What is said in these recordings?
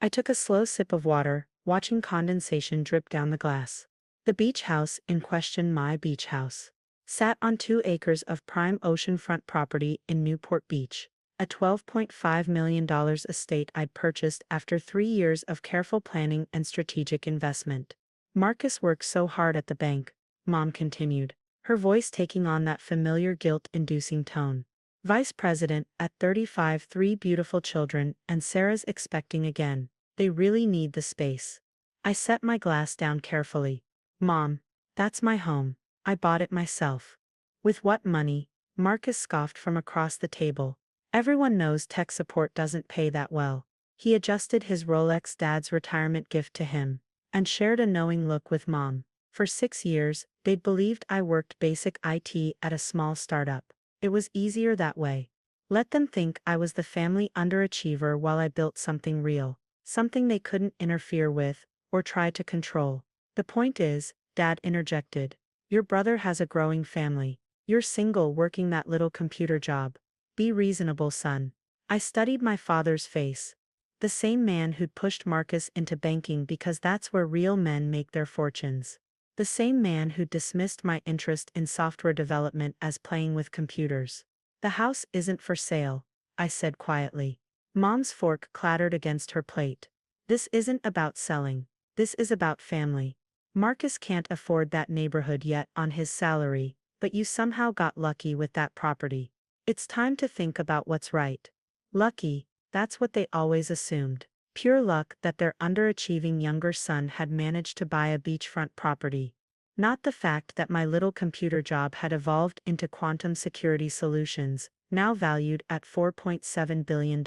I took a slow sip of water, watching condensation drip down the glass. The beach house in question, my beach house, sat on 2 acres of prime oceanfront property in Newport Beach, a $12.5 million estate I'd purchased after 3 years of careful planning and strategic investment. Marcus worked so hard at the bank, Mom continued, her voice taking on that familiar guilt-inducing tone. Vice President at 35, 3 beautiful children, and Sarah's expecting again. They really need the space. I set my glass down carefully. Mom, that's my home. I bought it myself. With what money? Marcus scoffed from across the table. Everyone knows tech support doesn't pay that well. He adjusted his Rolex Dad's retirement gift to him, and shared a knowing look with Mom. For 6 years, they'd believed I worked basic IT at a small startup. It was easier that way. Let them think I was the family underachiever while I built something real, something they couldn't interfere with or try to control. The point is, Dad interjected, your brother has a growing family. You're single working that little computer job. Be reasonable, son. I studied my father's face. The same man who'd pushed Marcus into banking because that's where real men make their fortunes. The same man who dismissed my interest in software development as playing with computers. The house isn't for sale, I said quietly. Mom's fork clattered against her plate. This isn't about selling. This is about family. Marcus can't afford that neighborhood yet on his salary, but you somehow got lucky with that property. It's time to think about what's right. Lucky, that's what they always assumed. Pure luck that their underachieving younger son had managed to buy a beachfront property. Not the fact that my little computer job had evolved into quantum security solutions, now valued at $4.7 billion.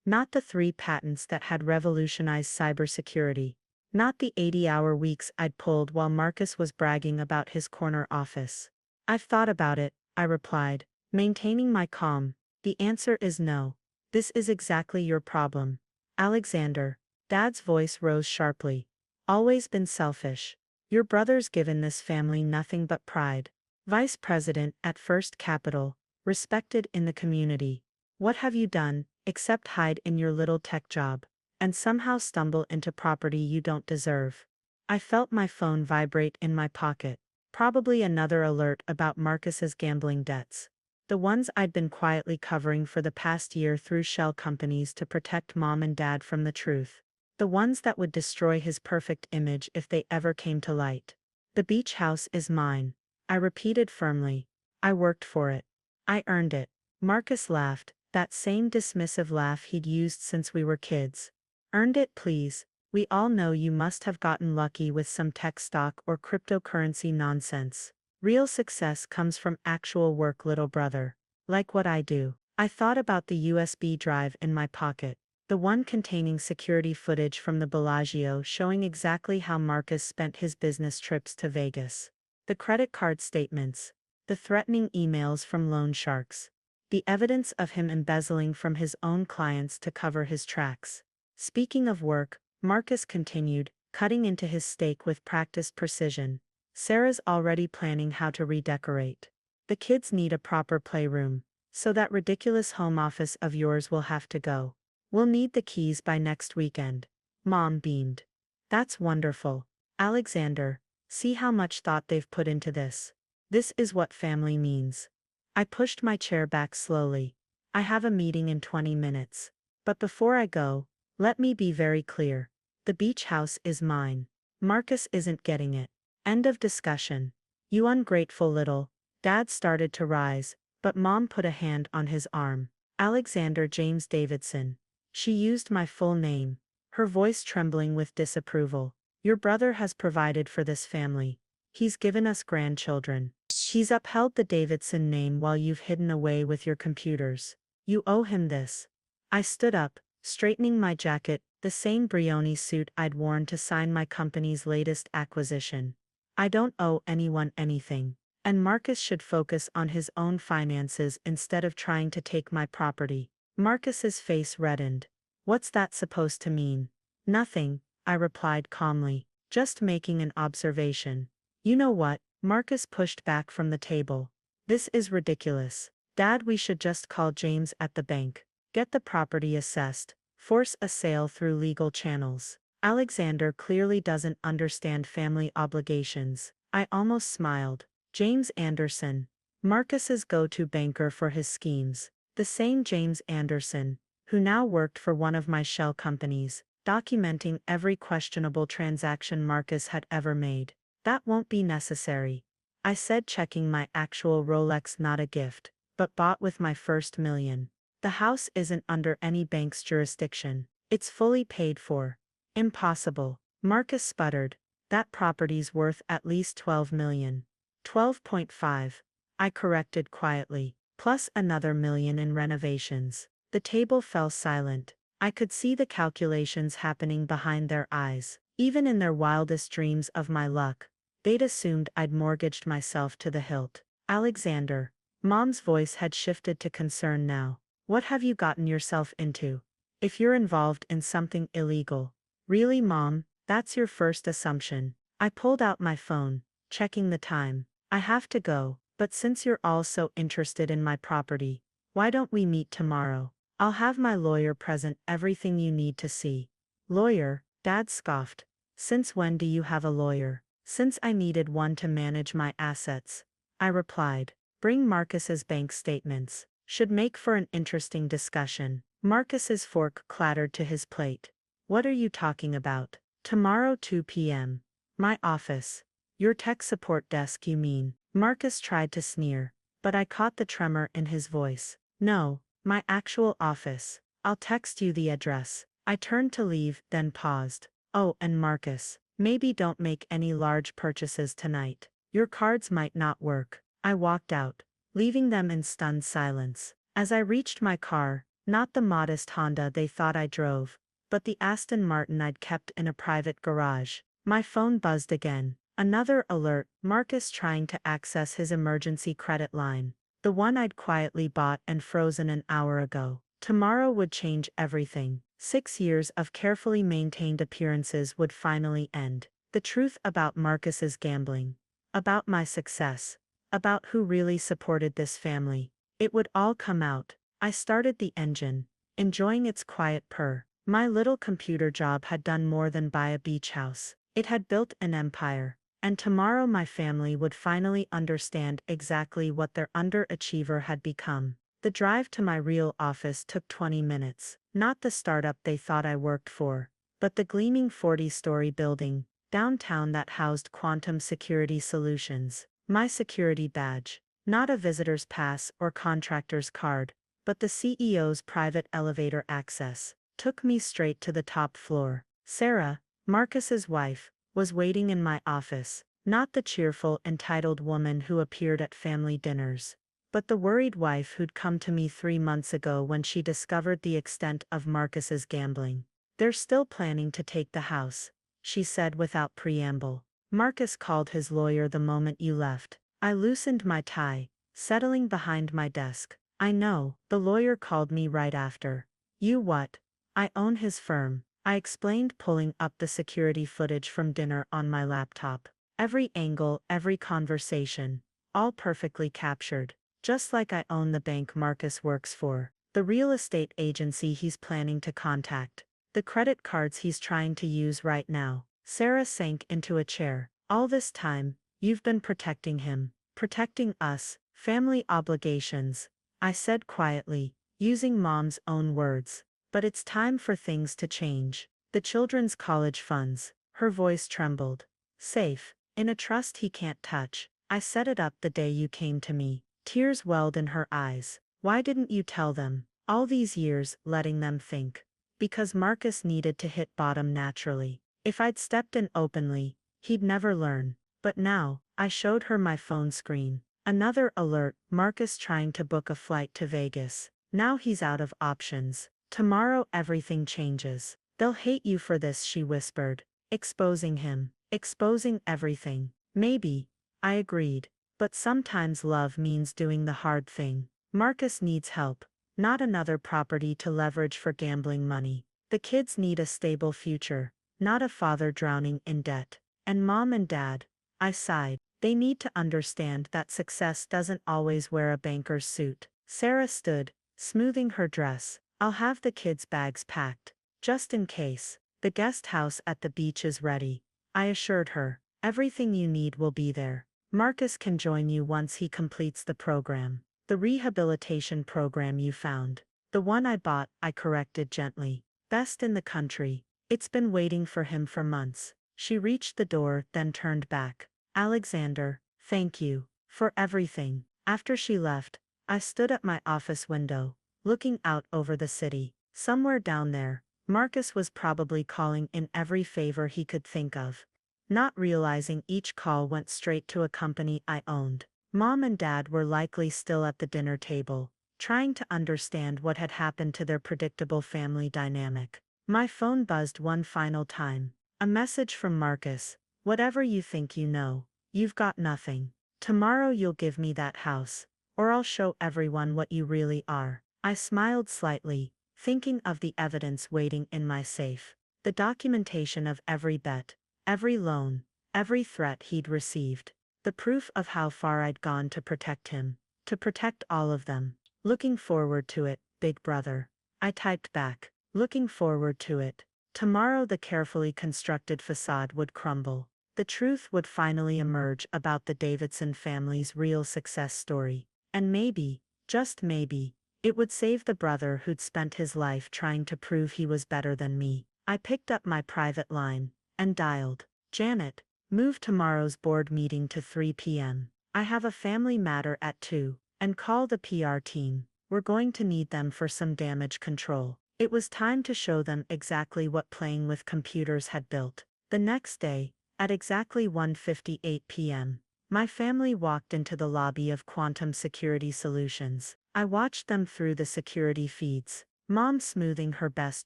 Not the 3 patents that had revolutionized cybersecurity. Not the 80-hour weeks I'd pulled while Marcus was bragging about his corner office. I've thought about it, I replied, maintaining my calm. The answer is no. This is exactly your problem. Alexander, Dad's voice rose sharply. Always been selfish. Your brother's given this family nothing but pride. Vice President at First Capital, respected in the community. What have you done, except hide in your little tech job, and somehow stumble into property you don't deserve? I felt my phone vibrate in my pocket. Probably another alert about Marcus's gambling debts. The ones I'd been quietly covering for the past year through shell companies to protect Mom and Dad from the truth. The ones that would destroy his perfect image if they ever came to light. The beach house is mine, I repeated firmly. I worked for it. I earned it. Marcus laughed, that same dismissive laugh he'd used since we were kids. Earned it, please. We all know you must have gotten lucky with some tech stock or cryptocurrency nonsense. Real success comes from actual work, little brother. Like what I do. I thought about the USB drive in my pocket. The one containing security footage from the Bellagio showing exactly how Marcus spent his business trips to Vegas. The credit card statements. The threatening emails from loan sharks. The evidence of him embezzling from his own clients to cover his tracks. Speaking of work, Marcus continued, cutting into his steak with practiced precision. Sarah's already planning how to redecorate. The kids need a proper playroom, so that ridiculous home office of yours will have to go. We'll need the keys by next weekend. Mom beamed. That's wonderful. Alexander, see how much thought they've put into this. This is what family means. I pushed my chair back slowly. I have a meeting in 20 minutes. But before I go, let me be very clear. The beach house is mine. Marcus isn't getting it. End of discussion. You ungrateful little. Dad started to rise, but Mom put a hand on his arm. Alexander James Davidson. She used my full name, her voice trembling with disapproval. Your brother has provided for this family. He's given us grandchildren. He's upheld the Davidson name while you've hidden away with your computers. You owe him this. I stood up, straightening my jacket, the same Brioni suit I'd worn to sign my company's latest acquisition. I don't owe anyone anything, and Marcus should focus on his own finances instead of trying to take my property. Marcus's face reddened. What's that supposed to mean? Nothing, I replied calmly, just making an observation. You know what? Marcus pushed back from the table. This is ridiculous. Dad, we should just call James at the bank. Get the property assessed. Force a sale through legal channels. Alexander clearly doesn't understand family obligations. I almost smiled. James Anderson, Marcus's go-to banker for his schemes. The same James Anderson, who now worked for one of my shell companies, documenting every questionable transaction Marcus had ever made. That won't be necessary, I said, checking my actual Rolex, not a gift, but bought with my first million. The house isn't under any bank's jurisdiction. It's fully paid for. Impossible. Marcus sputtered. That property's worth at least 12 million. 12.5. I corrected quietly, plus another million in renovations. The table fell silent. I could see the calculations happening behind their eyes. Even in their wildest dreams of my luck, they'd assumed I'd mortgaged myself to the hilt. Alexander. Mom's voice had shifted to concern now. What have you gotten yourself into? If you're involved in something illegal. Really, Mom? That's your first assumption. I pulled out my phone, checking the time. I have to go, but since you're all so interested in my property, why don't we meet tomorrow? I'll have my lawyer present everything you need to see. Lawyer? Dad scoffed. Since when do you have a lawyer? Since I needed one to manage my assets. I replied. Bring Marcus's bank statements. Should make for an interesting discussion. Marcus's fork clattered to his plate. What are you talking about? Tomorrow 2 p.m. My office. Your tech support desk, you mean? Marcus tried to sneer, but I caught the tremor in his voice. No, my actual office. I'll text you the address. I turned to leave, then paused. Oh, and Marcus, maybe don't make any large purchases tonight. Your cards might not work. I walked out, leaving them in stunned silence. As I reached my car, not the modest Honda they thought I drove, but the Aston Martin I'd kept in a private garage, my phone buzzed again. Another alert, Marcus trying to access his emergency credit line. The one I'd quietly bought and frozen an hour ago. Tomorrow would change everything. 6 years of carefully maintained appearances would finally end. The truth about Marcus's gambling. About my success. About who really supported this family. It would all come out. I started the engine, enjoying its quiet purr. My little computer job had done more than buy a beach house. It had built an empire. And tomorrow my family would finally understand exactly what their underachiever had become. The drive to my real office took 20 minutes. Not the startup they thought I worked for, but the gleaming 40-story building, downtown that housed Quantum Security Solutions. My security badge. Not a visitor's pass or contractor's card, but the CEO's private elevator access, took me straight to the top floor. Sarah, Marcus's wife, was waiting in my office, not the cheerful, entitled woman who appeared at family dinners, but the worried wife who'd come to me 3 months ago when she discovered the extent of Marcus's gambling. They're still planning to take the house, she said without preamble. Marcus called his lawyer the moment you left. I loosened my tie, settling behind my desk. I know, the lawyer called me right after. You what? I own his firm, I explained, pulling up the security footage from dinner on my laptop. Every angle, every conversation, all perfectly captured. Just like I own the bank Marcus works for, the real estate agency he's planning to contact, the credit cards he's trying to use right now. Sarah sank into a chair. All this time, you've been protecting him, protecting us, family obligations, I said quietly, using Mom's own words. But it's time for things to change. The children's college funds, her voice trembled. Safe, in a trust he can't touch. I set it up the day you came to me. Tears welled in her eyes. Why didn't you tell them? All these years, letting them think. Because Marcus needed to hit bottom naturally. If I'd stepped in openly, he'd never learn. But now, I showed her my phone screen. Another alert, Marcus trying to book a flight to Vegas. Now he's out of options. Tomorrow everything changes. They'll hate you for this, she whispered. Exposing him. Exposing everything. Maybe. I agreed. But sometimes love means doing the hard thing. Marcus needs help. Not another property to leverage for gambling money. The kids need a stable future. Not a father drowning in debt. And Mom and Dad, I sighed, they need to understand that success doesn't always wear a banker's suit. Sarah stood, smoothing her dress. I'll have the kids' bags packed. Just in case. The guest house at the beach is ready, I assured her. Everything you need will be there. Marcus can join you once he completes the program. The rehabilitation program you found. The one I bought, I corrected gently. Best in the country. It's been waiting for him for months. She reached the door, then turned back. Alexander, thank you for everything. After she left, I stood at my office window, looking out over the city. Somewhere down there, Marcus was probably calling in every favor he could think of, not realizing each call went straight to a company I owned. Mom and Dad were likely still at the dinner table, trying to understand what had happened to their predictable family dynamic. My phone buzzed one final time. A message from Marcus. Whatever you think you know, you've got nothing. Tomorrow you'll give me that house, or I'll show everyone what you really are. I smiled slightly, thinking of the evidence waiting in my safe. The documentation of every bet, every loan, every threat he'd received. The proof of how far I'd gone to protect him, to protect all of them. Looking forward to it, big brother. I typed back. Looking forward to it. Tomorrow the carefully constructed facade would crumble. The truth would finally emerge about the Davidson family's real success story. And maybe, just maybe, it would save the brother who'd spent his life trying to prove he was better than me. I picked up my private line and dialed. Janet, move tomorrow's board meeting to 3 p.m. I have a family matter at 2, and call the PR team. We're going to need them for some damage control. It was time to show them exactly what playing with computers had built. The next day, at exactly 1:58 p.m., my family walked into the lobby of Quantum Security Solutions. I watched them through the security feeds, Mom smoothing her best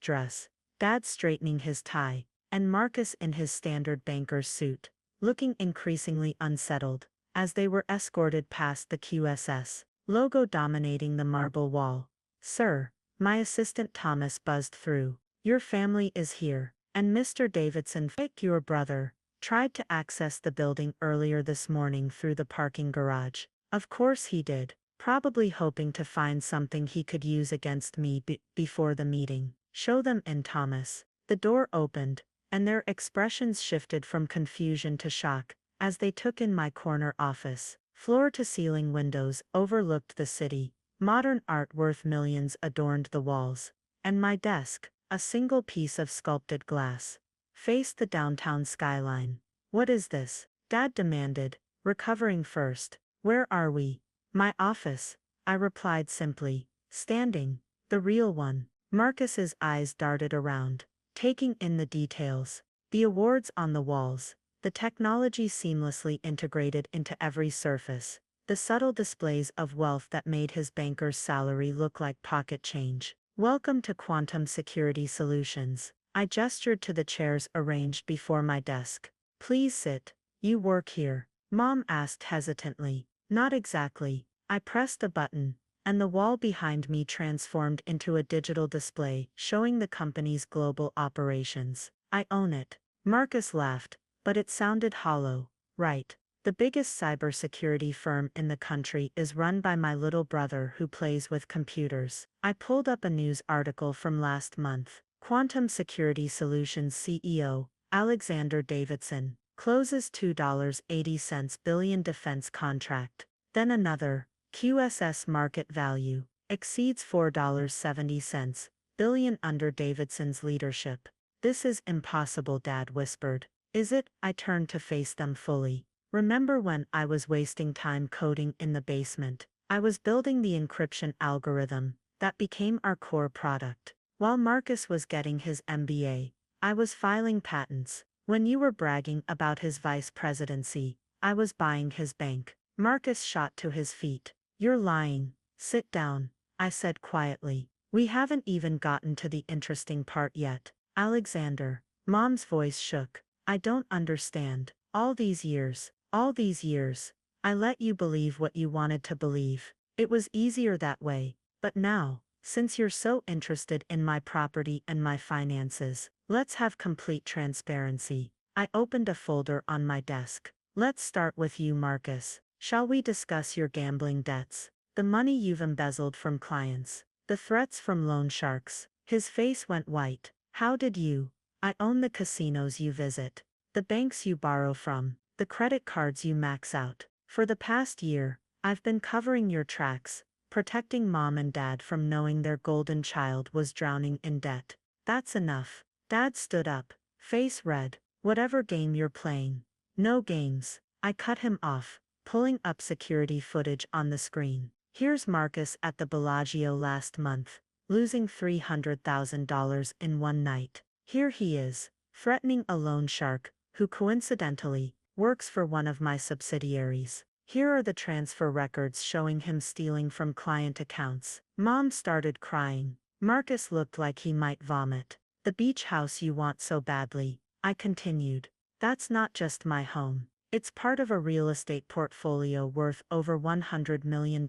dress, Dad straightening his tie, and Marcus in his standard banker's suit, looking increasingly unsettled, as they were escorted past the QSS logo dominating the marble wall. Sir, my assistant Thomas buzzed through. Your family is here, and Mr. Davidson, your brother, tried to access the building earlier this morning through the parking garage. Of course he did, probably hoping to find something he could use against me before the meeting. Show them in, Thomas. The door opened, and their expressions shifted from confusion to shock as they took in my corner office. Floor-to-ceiling windows overlooked the city. Modern art worth millions adorned the walls, and my desk, a single piece of sculpted glass, faced the downtown skyline. What is this? Dad demanded, recovering first. Where are we? My office, I replied simply. Standing, the real one. Marcus's eyes darted around, taking in the details. The awards on the walls, the technology seamlessly integrated into every surface, the subtle displays of wealth that made his banker's salary look like pocket change. Welcome to Quantum Security Solutions. I gestured to the chairs arranged before my desk. Please sit. You work here? Mom asked hesitantly. Not exactly. I pressed a button, and the wall behind me transformed into a digital display showing the company's global operations. I own it. Marcus laughed, but it sounded hollow. Right. The biggest cybersecurity firm in the country is run by my little brother who plays with computers. I pulled up a news article from last month. Quantum Security Solutions CEO, Alexander Davidson, closes $2.80 billion defense contract. Then another, QSS market value, exceeds $4.70 billion under Davidson's leadership. This is impossible, Dad whispered. Is it? I turned to face them fully. Remember when I was wasting time coding in the basement? I was building the encryption algorithm that became our core product. While Marcus was getting his MBA, I was filing patents. When you were bragging about his vice presidency, I was buying his bank. Marcus shot to his feet. You're lying. Sit down, I said quietly. We haven't even gotten to the interesting part yet. Alexander, Mom's voice shook. I don't understand. All these years, I let you believe what you wanted to believe. It was easier that way. But now, since you're so interested in my property and my finances, let's have complete transparency. I opened a folder on my desk. Let's start with you, Marcus. Shall we discuss your gambling debts, the money you've embezzled from clients, the threats from loan sharks? His face went white. How did you? I own the casinos you visit, the banks you borrow from, the credit cards you max out. For the past year, I've been covering your tracks, protecting mom and dad from knowing their golden child was drowning in debt. That's enough. Dad stood up, face red. Whatever game you're playing. No games. I cut him off, pulling up security footage on the screen. Here's Marcus at the Bellagio last month, losing $300,000 in one night. Here he is, threatening a loan shark, who coincidentally works for one of my subsidiaries. Here are the transfer records showing him stealing from client accounts. Mom started crying. Marcus looked like he might vomit. The beach house you want so badly, I continued. That's not just my home. It's part of a real estate portfolio worth over $100 million.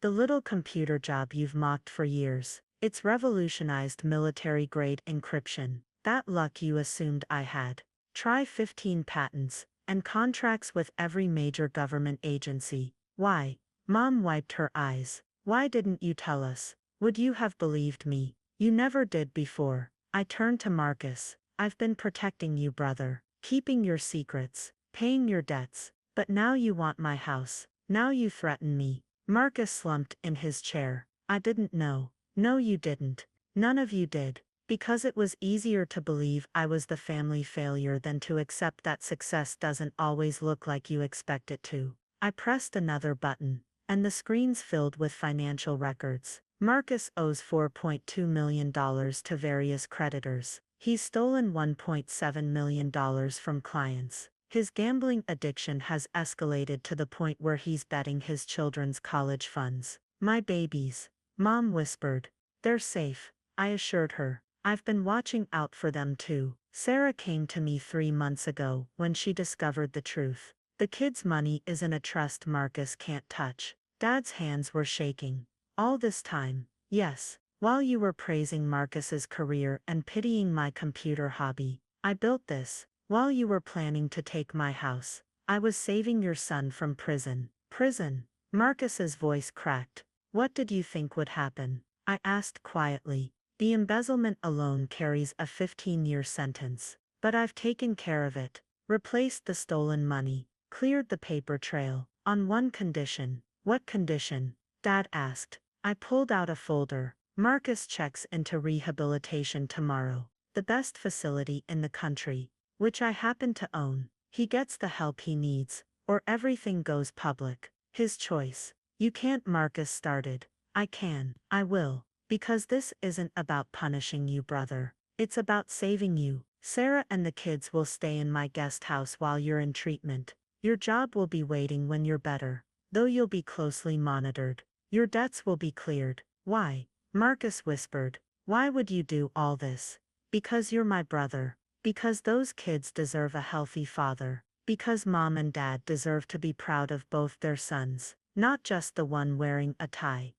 The little computer job you've mocked for years. It's revolutionized military-grade encryption. That luck you assumed I had. Try 15 patents and contracts with every major government agency. Why? Mom wiped her eyes. Why didn't you tell us? Would you have believed me? You never did before. I turned to Marcus. I've been protecting you, brother, keeping your secrets, paying your debts, but now you want my house. Now you threaten me. Marcus slumped in his chair. I didn't know. No, you didn't. None of you did. Because it was easier to believe I was the family failure than to accept that success doesn't always look like you expect it to. I pressed another button, and the screens filled with financial records. Marcus owes $4.2 million to various creditors. He's stolen $1.7 million from clients. His gambling addiction has escalated to the point where he's betting his children's college funds. My babies, Mom whispered. They're safe, I assured her. I've been watching out for them too. Sarah came to me 3 months ago when she discovered the truth. The kids' money is in a trust Marcus can't touch. Dad's hands were shaking. All this time, yes, while you were praising Marcus's career and pitying my computer hobby, I built this. While you were planning to take my house, I was saving your son from prison. Prison? Marcus's voice cracked. What did you think would happen? I asked quietly. The embezzlement alone carries a 15-year sentence. But I've taken care of it. Replaced the stolen money. Cleared the paper trail. On one condition. What condition? Dad asked. I pulled out a folder. Marcus checks into rehabilitation tomorrow. The best facility in the country, which I happen to own. He gets the help he needs, or everything goes public. His choice. You can't. Marcus started. I can. I will. Because this isn't about punishing you, brother. It's about saving you. Sarah and the kids will stay in my guest house while you're in treatment. Your job will be waiting when you're better, though you'll be closely monitored. Your debts will be cleared. Why? Marcus whispered. Why would you do all this? Because you're my brother. Because those kids deserve a healthy father. Because mom and dad deserve to be proud of both their sons, not just the one wearing a tie.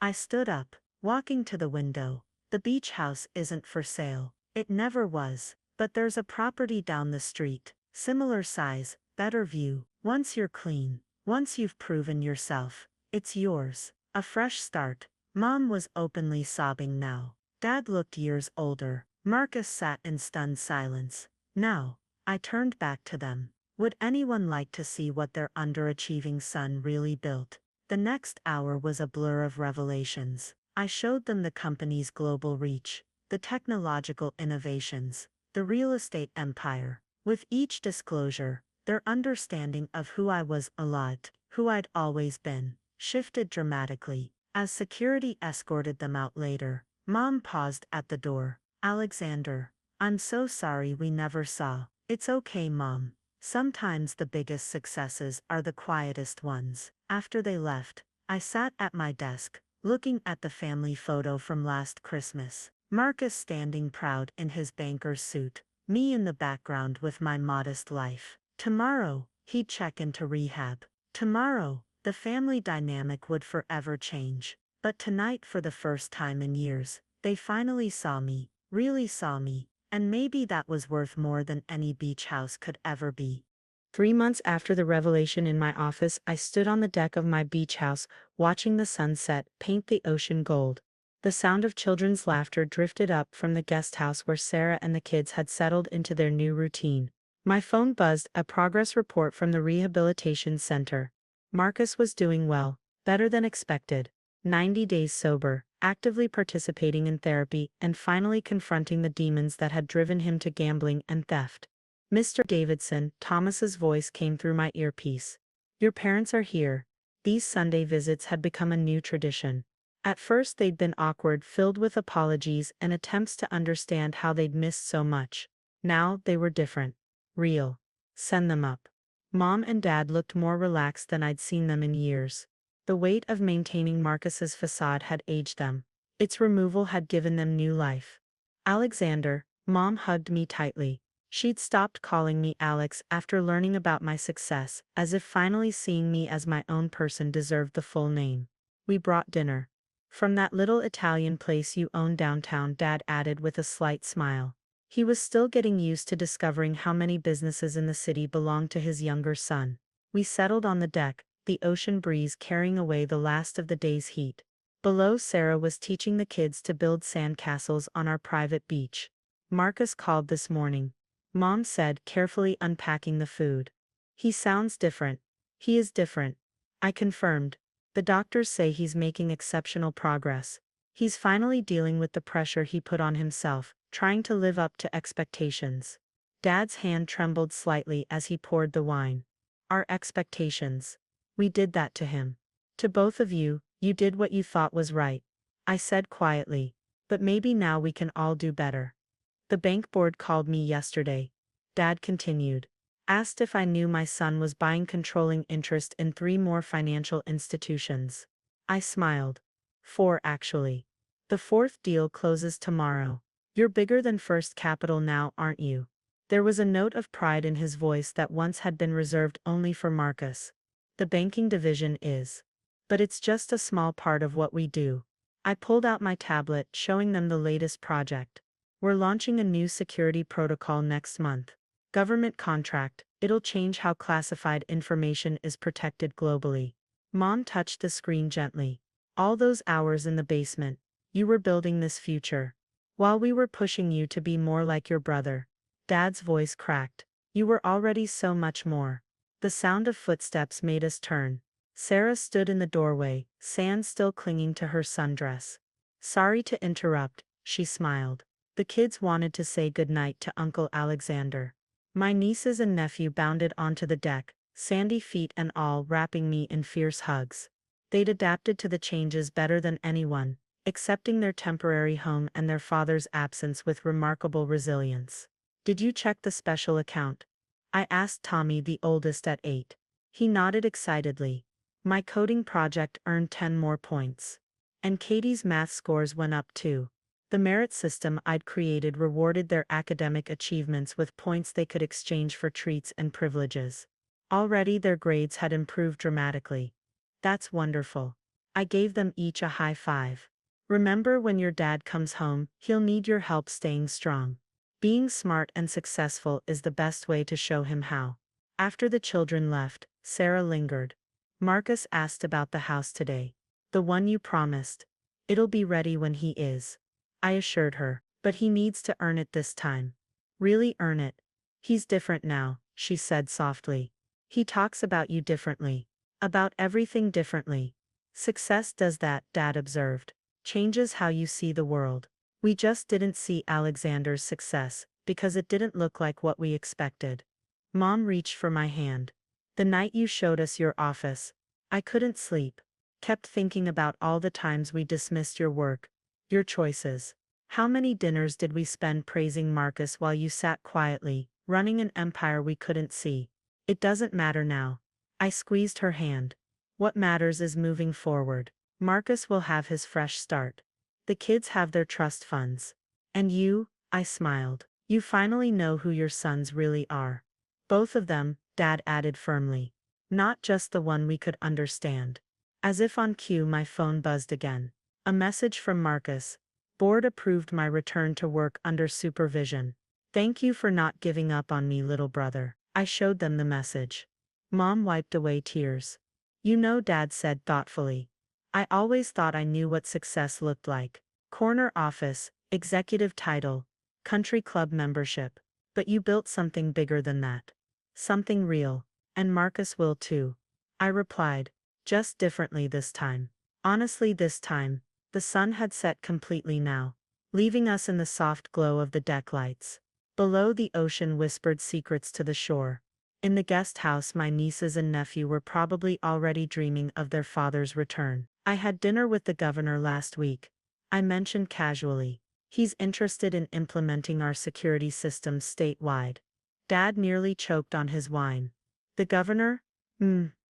I stood up, walking to the window. The beach house isn't for sale. It never was. But there's a property down the street, similar size, better view. Once you're clean, once you've proven yourself, it's yours. A fresh start. Mom was openly sobbing now. Dad looked years older. Marcus sat in stunned silence. Now, I turned back to them. Would anyone like to see what their underachieving son really built? The next hour was a blur of revelations. I showed them the company's global reach, the technological innovations, the real estate empire. With each disclosure, their understanding of who I was, who I'd always been, shifted dramatically. As security escorted them out later, Mom paused at the door. Alexander, I'm so sorry we never saw. It's okay, Mom. Sometimes the biggest successes are the quietest ones. After they left, I sat at my desk, looking at the family photo from last Christmas. Marcus standing proud in his banker's suit, me in the background with my modest life. Tomorrow, he'd check into rehab. Tomorrow, the family dynamic would forever change. But tonight, for the first time in years, they finally saw me, really saw me, and maybe that was worth more than any beach house could ever be. 3 months after the revelation in my office, I stood on the deck of my beach house, watching the sunset paint the ocean gold. The sound of children's laughter drifted up from the guest house where Sarah and the kids had settled into their new routine. My phone buzzed, a progress report from the rehabilitation center. Marcus was doing well, better than expected. 90 days sober, actively participating in therapy, and finally confronting the demons that had driven him to gambling and theft. Mr. Davidson, Thomas's voice came through my earpiece. Your parents are here. These Sunday visits had become a new tradition. At first they'd been awkward, filled with apologies and attempts to understand how they'd missed so much. Now they were different. Real. Send them up. Mom and Dad looked more relaxed than I'd seen them in years. The weight of maintaining Marcus's facade had aged them. Its removal had given them new life. Alexander, Mom hugged me tightly. She'd stopped calling me Alex after learning about my success, as if finally seeing me as my own person deserved the full name. We brought dinner. From that little Italian place you own downtown, Dad added with a slight smile. He was still getting used to discovering how many businesses in the city belonged to his younger son. We settled on the deck, the ocean breeze carrying away the last of the day's heat. Below, Sarah was teaching the kids to build sandcastles on our private beach. Marcus called this morning. Mom said, carefully unpacking the food. He sounds different. He is different. I confirmed. The doctors say he's making exceptional progress. He's finally dealing with the pressure he put on himself, trying to live up to expectations. Dad's hand trembled slightly as he poured the wine. Our expectations. We did that to him. To both of you, you did what you thought was right. I said quietly. But maybe now we can all do better. The bank board called me yesterday. Dad continued. Asked if I knew my son was buying controlling interest in 3 more financial institutions. I smiled. 4 actually. The 4th deal closes tomorrow. You're bigger than First Capital now, aren't you? There was a note of pride in his voice that once had been reserved only for Marcus. The banking division is. But it's just a small part of what we do. I pulled out my tablet, showing them the latest project. We're launching a new security protocol next month. Government contract, it'll change how classified information is protected globally. Mom touched the screen gently. All those hours in the basement, you were building this future. While we were pushing you to be more like your brother. Dad's voice cracked. You were already so much more. The sound of footsteps made us turn. Sarah stood in the doorway, sand still clinging to her sundress. Sorry to interrupt, she smiled. The kids wanted to say goodnight to Uncle Alexander. My nieces and nephew bounded onto the deck, sandy feet and all, wrapping me in fierce hugs. They'd adapted to the changes better than anyone, accepting their temporary home and their father's absence with remarkable resilience. Did you check the special account? I asked Tommy, the oldest at 8. He nodded excitedly. My coding project earned 10 more points. And Katie's math scores went up too. The merit system I'd created rewarded their academic achievements with points they could exchange for treats and privileges. Already their grades had improved dramatically. That's wonderful. I gave them each a high five. Remember, when your dad comes home, he'll need your help staying strong. Being smart and successful is the best way to show him how. After the children left, Sarah lingered. Marcus asked about the house today. The one you promised. It'll be ready when he is. I assured her, but he needs to earn it this time. Really earn it. He's different now, she said softly. He talks about you differently. About everything differently. Success does that, Dad observed. Changes how you see the world. We just didn't see Alexander's success, because it didn't look like what we expected. Mom reached for my hand. The night you showed us your office, I couldn't sleep. Kept thinking about all the times we dismissed your work. Your choices. How many dinners did we spend praising Marcus while you sat quietly, running an empire we couldn't see? It doesn't matter now. I squeezed her hand. What matters is moving forward. Marcus will have his fresh start. The kids have their trust funds. And you, I smiled. You finally know who your sons really are. Both of them, Dad added firmly. Not just the one we could understand. As if on cue, my phone buzzed again. A message from Marcus. Board approved my return to work under supervision. Thank you for not giving up on me, little brother. I showed them the message. Mom wiped away tears. You know, Dad said thoughtfully. I always thought I knew what success looked like. Corner office, executive title, country club membership. But you built something bigger than that. Something real. And Marcus will too. I replied, just differently this time. Honestly, this time, the sun had set completely now, leaving us in the soft glow of the deck lights. Below, the ocean whispered secrets to the shore. In the guest house, my nieces and nephew were probably already dreaming of their father's return. I had dinner with the governor last week. I mentioned casually. He's interested in implementing our security systems statewide. Dad nearly choked on his wine. The governor?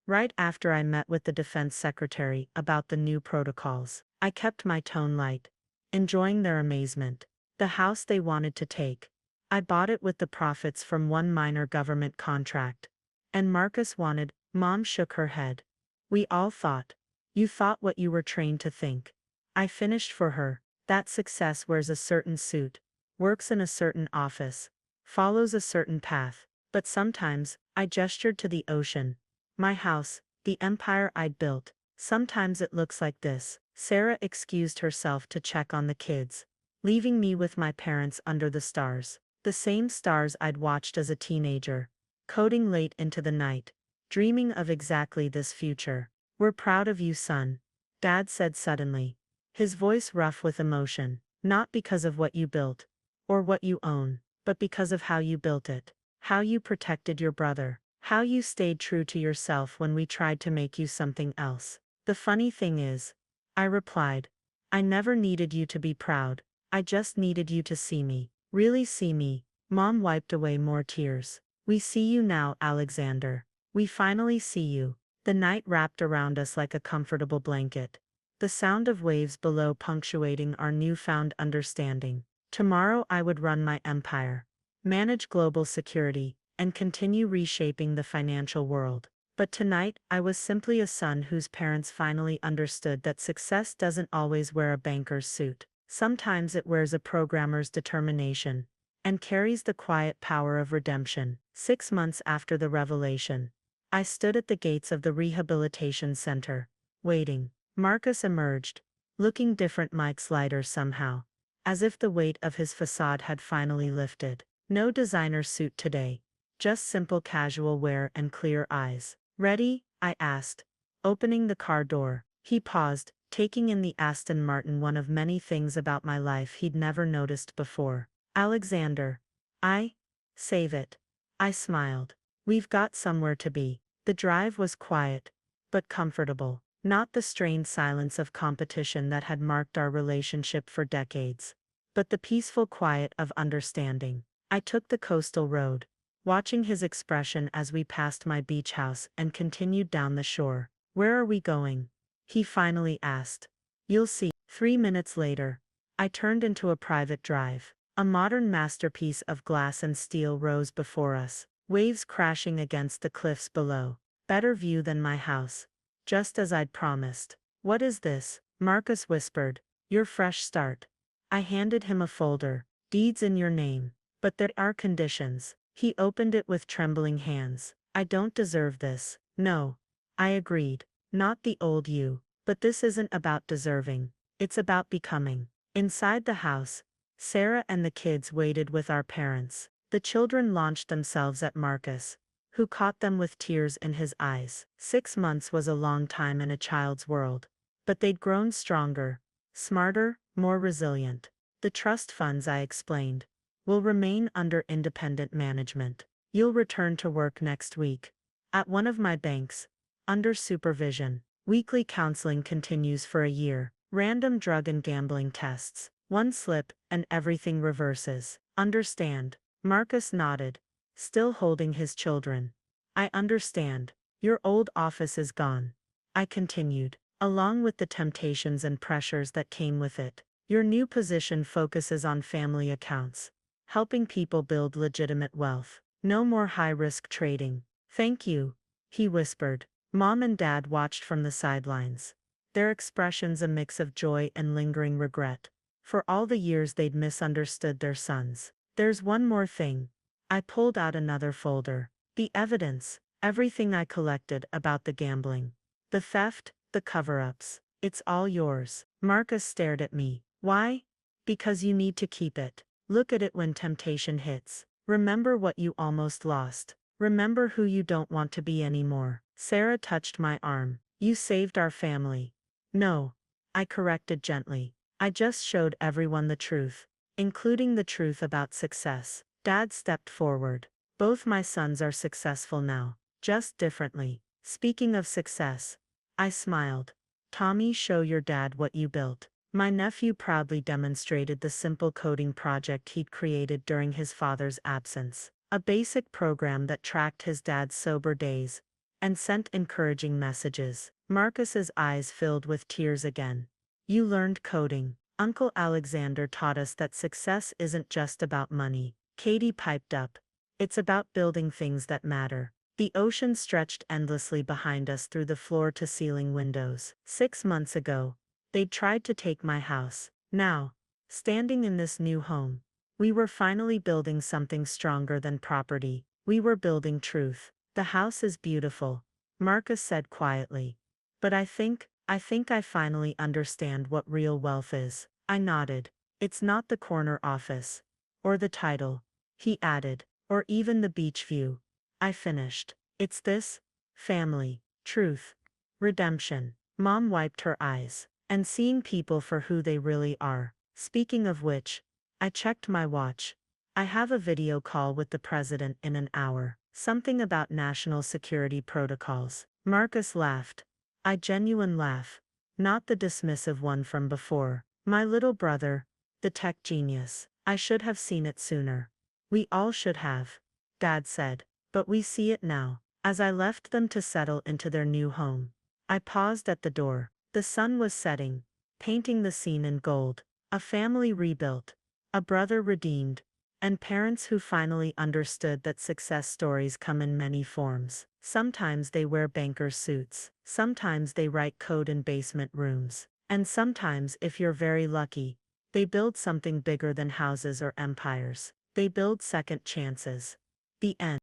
Right after I met with the defense secretary about the new protocols, I kept my tone light, enjoying their amazement. The house they wanted to take. I bought it with the profits from one minor government contract. And Marcus wanted. Mom shook her head. We all thought. You thought what you were trained to think. I finished for her. That success wears a certain suit, works in a certain office, follows a certain path. But sometimes, I gestured to the ocean. My house, the empire I'd built. Sometimes it looks like this. Sarah excused herself to check on the kids, leaving me with my parents under the stars. The same stars I'd watched as a teenager, coding late into the night, dreaming of exactly this future. We're proud of you, son, Dad said suddenly, his voice rough with emotion. Not because of what you built, or what you own, but because of how you built it. How you protected your brother. How you stayed true to yourself when we tried to make you something else. The funny thing is, I replied, I never needed you to be proud. I just needed you to see me. Really see me. Mom wiped away more tears. We see you now, Alexander. We finally see you. The night wrapped around us like a comfortable blanket. The sound of waves below punctuating our newfound understanding. Tomorrow I would run my empire, manage global security, and continue reshaping the financial world. But tonight, I was simply a son whose parents finally understood that success doesn't always wear a banker's suit. Sometimes it wears a programmer's determination, and carries the quiet power of redemption. 6 months after the revelation, I stood at the gates of the rehabilitation center, waiting. Marcus emerged, looking different, Mike's lighter somehow, as if the weight of his facade had finally lifted. No designer suit today, just simple casual wear and clear eyes. Ready? I asked, opening the car door. He paused, taking in the Aston Martin, one of many things about my life he'd never noticed before. Alexander. Save it. I smiled. We've got somewhere to be. The drive was quiet, but comfortable. Not the strained silence of competition that had marked our relationship for decades, but the peaceful quiet of understanding. I took the coastal road, watching his expression as we passed my beach house and continued down the shore. Where are we going? He finally asked. You'll see. 3 minutes later, I turned into a private drive. A modern masterpiece of glass and steel rose before us, waves crashing against the cliffs below. Better view than my house, just as I'd promised. What is this? Marcus whispered. Your fresh start. I handed him a folder. Deeds in your name. But there are conditions. He opened it with trembling hands. I don't deserve this. No. I agreed. Not the old you. But this isn't about deserving. It's about becoming. Inside the house, Sarah and the kids waited with our parents. The children launched themselves at Marcus, who caught them with tears in his eyes. 6 months was a long time in a child's world. But they'd grown stronger, smarter, more resilient. The trust funds, I explained, will remain under independent management. You'll return to work next week, at one of my banks, under supervision. Weekly counseling continues for a year. Random drug and gambling tests. One slip, and everything reverses. Understand? Marcus nodded, still holding his children. I understand. Your old office is gone. I continued, along with the temptations and pressures that came with it. Your new position focuses on family accounts, helping people build legitimate wealth. No more high-risk trading. Thank you, he whispered. Mom and Dad watched from the sidelines, their expressions a mix of joy and lingering regret, for all the years they'd misunderstood their sons. There's one more thing. I pulled out another folder. The evidence, everything I collected about the gambling, the theft, the cover-ups. It's all yours. Marcus stared at me. Why? Because you need to keep it. Look at it when temptation hits. Remember what you almost lost. Remember who you don't want to be anymore. Sarah touched my arm. You saved our family. No, I corrected gently. I just showed everyone the truth, including the truth about success. Dad stepped forward. Both my sons are successful now, just differently. Speaking of success, I smiled. Tommy, show your dad what you built. My nephew proudly demonstrated the simple coding project he'd created during his father's absence, a basic program that tracked his dad's sober days and sent encouraging messages. Marcus's eyes filled with tears again. You learned coding. Uncle Alexander taught us that success isn't just about money. Katie piped up. It's about building things that matter. The ocean stretched endlessly behind us through the floor-to-ceiling windows. 6 months ago, they'd tried to take my house. Now, standing in this new home, we were finally building something stronger than property. We were building truth. The house is beautiful, Marcus said quietly. But I think I finally understand what real wealth is. I nodded. It's not the corner office. Or the title, he added. Or even the beach view. I finished. It's this: family, truth, redemption. Mom wiped her eyes. And seeing people for who they really are. Speaking of which, I checked my watch. I have a video call with the president in an hour. Something about national security protocols. Marcus laughed. A genuine laugh. Not the dismissive one from before. My little brother, the tech genius. I should have seen it sooner. We all should have, Dad said. But we see it now. As I left them to settle into their new home, I paused at the door. The sun was setting, painting the scene in gold. A family rebuilt, a brother redeemed, and parents who finally understood that success stories come in many forms. Sometimes they wear banker suits, sometimes they write code in basement rooms, and sometimes, if you're very lucky, they build something bigger than houses or empires. They build second chances. The end.